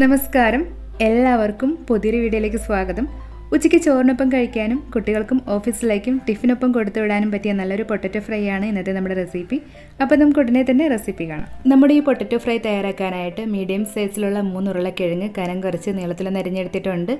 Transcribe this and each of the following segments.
നമസ്കാരം, എല്ലാവർക്കും പുതിയൊരു വീഡിയോയിലേക്ക് സ്വാഗതം. ഉച്ചയ്ക്ക് ചോറിനൊപ്പം കഴിക്കാനും കുട്ടികൾക്കും ഓഫീസിലേക്കും ടിഫിനൊപ്പം കൊടുത്തു വിടാനും പറ്റിയ നല്ലൊരു പൊട്ടറ്റോ ഫ്രൈ ആണ് ഇന്നത്തെ നമ്മുടെ റെസിപ്പി. അപ്പോൾ നമുക്ക് ഉടനെ തന്നെ റെസിപ്പി കാണാം. നമ്മുടെ ഈ പൊട്ടറ്റോ ഫ്രൈ തയ്യാറാക്കാനായിട്ട് മീഡിയം സൈസിലുള്ള 3 ഉരുളക്കിഴങ്ങ് കനം കുറച്ച് നീളത്തിൽ നരിഞ്ഞെടുത്തിട്ടുണ്ട്.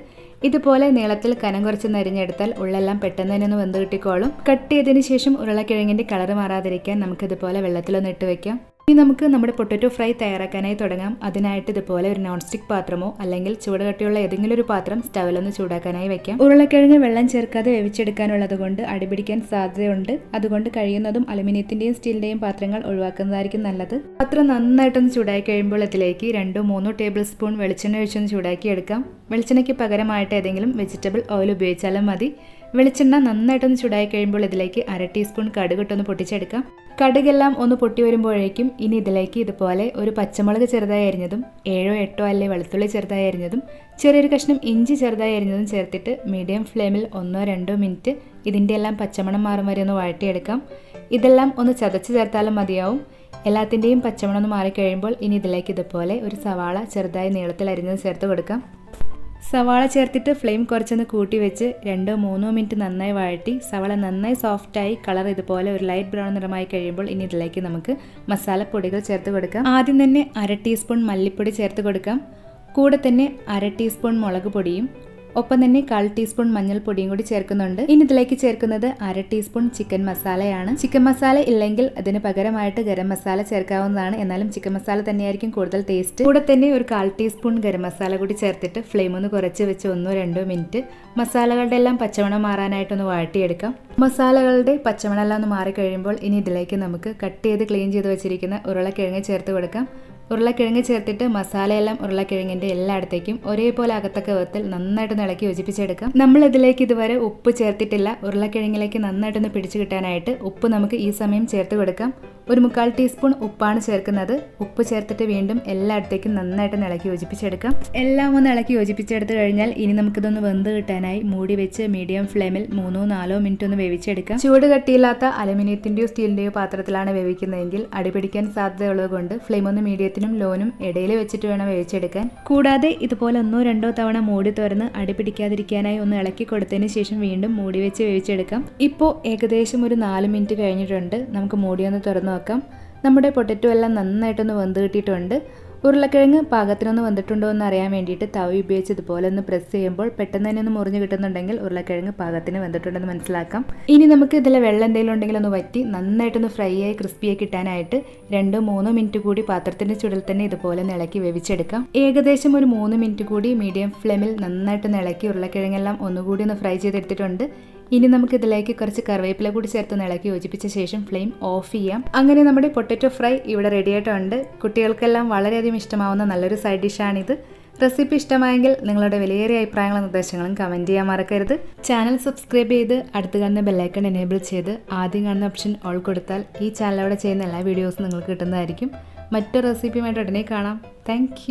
ഇതുപോലെ നീളത്തിൽ കനം കുറച്ച് നരിഞ്ഞെടുത്താൽ ഉള്ളെല്ലാം പെട്ടെന്ന് തന്നെ ഒന്ന് വെന്ത് കിട്ടിക്കോളും. കട്ട് ചെയ്തതിന് ശേഷം ഉരുളക്കിഴങ്ങിൻ്റെ കളർ മാറാതിരിക്കാൻ നമുക്കിതുപോലെ വെള്ളത്തിലൊന്ന് ഇട്ട് വയ്ക്കാം. ഇനി നമുക്ക് നമ്മുടെ പൊട്ടറ്റോ ഫ്രൈ തയ്യാറാക്കാനായി തുടങ്ങാം. അതിനായിട്ട് ഇതുപോലെ ഒരു നോൺ സ്റ്റിക്ക് പാത്രമോ അല്ലെങ്കിൽ ചൂടുകട്ടിയുള്ള ഏതെങ്കിലും ഒരു പാത്രം സ്റ്റൗവിലൊന്ന് ചൂടാക്കാനായി വെക്കാം. ഉരുളക്കിഴങ്ങ് വെള്ളം ചേർക്കാതെ വേവിച്ചെടുക്കാനുള്ളത് കൊണ്ട് അടിപിടിക്കാൻ സാധ്യതയുണ്ട്. അതുകൊണ്ട് കഴിയുന്നതും അലുമിനിയത്തിന്റെയും സ്റ്റീലിന്റെയും പാത്രങ്ങൾ ഒഴിവാക്കുന്നതായിരിക്കും നല്ലത്. പാത്രം നന്നായിട്ടൊന്ന് ചൂടാക്കി കഴിയുമ്പോൾ ഇതിലേക്ക് 2-3 ടേബിൾ സ്പൂൺ വെളിച്ചെണ്ണ ഒഴിച്ചൊന്ന് ചൂടാക്കി എടുക്കാം. വെളിച്ചെണ്ണയ്ക്ക് പകരമായിട്ട് ഏതെങ്കിലും വെജിറ്റബിൾ ഓയിൽ ഉപയോഗിച്ചാലും മതി. വെളിച്ചെണ്ണ നന്നായിട്ടൊന്ന് ചൂടായി കഴിയുമ്പോൾ ഇതിലേക്ക് 1/2 ടീസ്പൂൺ കടുകിട്ടൊന്ന് പൊട്ടിച്ചെടുക്കാം. കടുകെല്ലാം ഒന്ന് പൊട്ടി വരുമ്പോഴേക്കും ഇനി ഇതിലേക്ക് ഇതുപോലെ ഒരു പച്ചമുളക് ചെറുതായി അരിഞ്ഞതും 7-8 അല്ലി വെളുത്തുള്ളി ചെറുതായി അരിഞ്ഞതും ചെറിയൊരു കഷ്ണം ഇഞ്ചി ചെറുതായി അരിഞ്ഞതും ചേർത്തിട്ട് മീഡിയം ഫ്ലെയിമിൽ 1-2 മിനിറ്റ് ഇതിൻ്റെ എല്ലാം പച്ചമണം മാറും വരെ ഒന്ന് വഴറ്റിയെടുക്കാം. ഇതെല്ലാം ഒന്ന് ചതച്ച് ചേർത്താലും മതിയാവും. എല്ലാത്തിൻ്റെയും പച്ചമണം ഒന്ന് മാറിക്കഴിയുമ്പോൾ ഇനി ഇതിലേക്ക് ഇതുപോലെ ഒരു സവാള ചെറുതായി നീളത്തിൽ അരിഞ്ഞത് ചേർത്ത് കൊടുക്കാം. സവാള ചേർത്തിട്ട് ഫ്ലെയിം കുറച്ചൊന്ന് കൂട്ടി വെച്ച് 2-3 മിനിറ്റ് നന്നായി വഴറ്റി സവാള നന്നായി സോഫ്റ്റായി കളർ ഇതുപോലെ ഒരു ലൈറ്റ് ബ്രൗൺ നിറമായി കഴിയുമ്പോൾ ഇനി ഇതിലേക്ക് നമുക്ക് മസാലപ്പൊടികൾ ചേർത്ത് കൊടുക്കാം. ആദ്യം തന്നെ 1/2 ടീസ്പൂൺ മല്ലിപ്പൊടി ചേർത്ത് കൊടുക്കാം. കൂടെ തന്നെ 1/2 ടീസ്പൂൺ മുളക് പൊടിയും ഒപ്പം തന്നെ 1/4 ടീസ്പൂൺ മഞ്ഞൾപ്പൊടിയും കൂടി ചേർക്കുന്നുണ്ട്. ഇനി ഇതിലേക്ക് ചേർക്കുന്നത് 1/2 ടീസ്പൂൺ ചിക്കൻ മസാലയാണ്. ചിക്കൻ മസാല ഇല്ലെങ്കിൽ അതിന് പകരമായിട്ട് ഗരം മസാല ചേർക്കാവുന്നതാണ്. എന്നാലും ചിക്കൻ മസാല തന്നെയായിരിക്കും കൂടുതൽ ടേസ്റ്റ്. കൂടെ തന്നെ ഒരു 1/4 ടീസ്പൂൺ ഗരം മസാല കൂടി ചേർത്തിട്ട് ഫ്ലെയിം ഒന്ന് കുറച്ച് വെച്ച് 1-2 മിനിറ്റ് മസാലകളുടെ എല്ലാം പച്ചമണം മാറാനായിട്ടൊന്ന് വഴറ്റിയെടുക്കാം. മസാലകളുടെ പച്ചമണം എല്ലാം ഒന്ന് മാറിക്കഴിയുമ്പോൾ ഇനി ഇതിലേക്ക് നമുക്ക് കട്ട് ചെയ്ത് ക്ലീൻ ചെയ്ത് വെച്ചിരിക്കുന്ന ഉരുളക്കിഴങ്ങ് ചേർത്ത് കൊടുക്കാം. ഉരുളക്കിഴങ്ങ് ചേർത്തിട്ട് മസാലയെല്ലാം ഉരുളക്കിഴങ്ങിൻ്റെ എല്ലായിടത്തേക്കും ഒരേപോലെ അകത്തൊക്കെ വിധത്തിൽ നന്നായിട്ടൊന്ന് ഇളക്കി യോജിപ്പിച്ചെടുക്കാം. നമ്മൾ ഇതിലേക്ക് ഇതുവരെ ഉപ്പ് ചേർത്തിട്ടില്ല. ഉരുളക്കിഴങ്ങിലേക്ക് നന്നായിട്ടൊന്ന് പിടിച്ചു കിട്ടാനായിട്ട് ഉപ്പ് നമുക്ക് ഈ സമയം ചേർത്ത് കൊടുക്കാം. ഒരു 1/4 ടീസ്പൂൺ ഉപ്പാണ് ചേർക്കുന്നത്. ഉപ്പ് ചേർത്തിട്ട് വീണ്ടും എല്ലായിടത്തേക്കും നന്നായിട്ടൊന്ന് ഇളക്കി യോജിപ്പിച്ചെടുക്കാം. എല്ലാം ഒന്ന് ഇളക്കി യോജിപ്പിച്ചെടുത്ത് കഴിഞ്ഞാൽ ഇനി നമുക്കിതൊന്ന് വെന്ത് കിട്ടാനായി മൂടി വെച്ച് മീഡിയം ഫ്ലെയിമിൽ 3-4 മിനിറ്റ് ഒന്ന് വേവിച്ചെടുക്കാം. ചൂട് കട്ടിയില്ലാത്ത അലുമിനിയത്തിൻ്റെയോ സ്റ്റീലിൻ്റെയോ പാത്രത്തിലാണ് വേവിക്കുന്നതെങ്കിൽ അടിപിടിക്കാൻ സാധ്യതയുള്ളത് കൊണ്ട് ഫ്ലെയിം ഒന്ന് മീഡിയത്തിനും ലോനും ഇടയിൽ വെച്ചിട്ട് വേണം വേവിച്ചെടുക്കാൻ. കൂടാതെ ഇതുപോലെ 1-2 തവണ മൂടി തുറന്ന് അടിപിടിക്കാതിരിക്കാനായി ഒന്ന് ഇളക്കി കൊടുത്തതിന് ശേഷം വീണ്ടും മൂടി വെച്ച് വേവിച്ചെടുക്കാം. ഇപ്പോൾ ഏകദേശം ഒരു 4 മിനിറ്റ് കഴിഞ്ഞിട്ടുണ്ട്. നമുക്ക് മൂടി ഒന്ന് തുറന്ന് നോക്കാം. നമ്മുടെ പൊട്ടറ്റോ എല്ലാം നന്നായിട്ടൊന്ന് വെന്ത് കിട്ടിയിട്ടുണ്ട്. ഉരുളക്കിഴങ്ങ് പാകത്തിനൊന്ന് വന്നിട്ടുണ്ടോ എന്ന് അറിയാൻ വേണ്ടിയിട്ട് തവി ഉപയോഗിച്ച് ഇതുപോലെ ഒന്ന് പ്രസ് ചെയ്യുമ്പോൾ പെട്ടെന്ന് തന്നെ ഒന്ന് മുറിഞ്ഞ് കിട്ടുന്നുണ്ടെങ്കിൽ ഉരുളക്കിഴങ്ങ് പാകത്തിന് വെന്തിട്ടുണ്ടെന്ന് മനസ്സിലാക്കാം. ഇനി നമുക്ക് ഇതിലെ വെള്ളം എന്തെങ്കിലും ഉണ്ടെങ്കിൽ ഒന്ന് വറ്റി നന്നായിട്ടൊന്ന് ഫ്രൈ ആയി ക്രിസ്പിയായി കിട്ടാനായിട്ട് 2-3 മിനിറ്റ് കൂടി പാത്രത്തിൻ്റെ ചുടിൽ തന്നെ ഇതുപോലെ ഇളക്കി വേവിച്ചെടുക്കാം. ഏകദേശം ഒരു 3 മിനിറ്റ് കൂടി മീഡിയം ഫ്ലെയിമിൽ നന്നായിട്ടൊന്ന് ഇളക്കി ഉരുളക്കിഴങ്ങെല്ലാം ഒന്നുകൂടി ഒന്ന് ഫ്രൈ ചെയ്തെടുത്തിട്ടുണ്ട്. ഇനി നമുക്ക് ഇതിലേക്ക് കുറച്ച് കറിവേപ്പില കൂടി ചേർത്ത് ഇളക്കി യോജിപ്പിച്ച ശേഷം ഫ്ലെയിം ഓഫ് ചെയ്യാം. അങ്ങനെ നമ്മുടെ പൊട്ടറ്റോ ഫ്രൈ ഇവിടെ റെഡി ആയിട്ടുണ്ട്. കുട്ടികൾക്കെല്ലാം വളരെയധികം ഇഷ്ടമാവുന്ന നല്ലൊരു സൈഡ് ഡിഷാണിത്. റെസിപ്പി ഇഷ്ടമായെങ്കിൽ നിങ്ങളുടെ വിലയേറിയ അഭിപ്രായങ്ങളും നിർദ്ദേശങ്ങളും കമൻറ്റ് ചെയ്യാൻ മറക്കരുത്. ചാനൽ സബ്സ്ക്രൈബ് ചെയ്ത് അടുത്ത് കാണുന്ന ബെല്ലൈക്കൺ എനേബിൾ ചെയ്ത് ആദ്യം കാണുന്ന ഓപ്ഷൻ ഓൾ കൊടുത്താൽ ഈ ചാനലിലൂടെ ചെയ്യുന്ന എല്ലാ വീഡിയോസും നിങ്ങൾക്ക് കിട്ടുന്നതായിരിക്കും. മറ്റൊരു റെസിപ്പിയുമായിട്ട് ഉടനെ കാണാം. താങ്ക്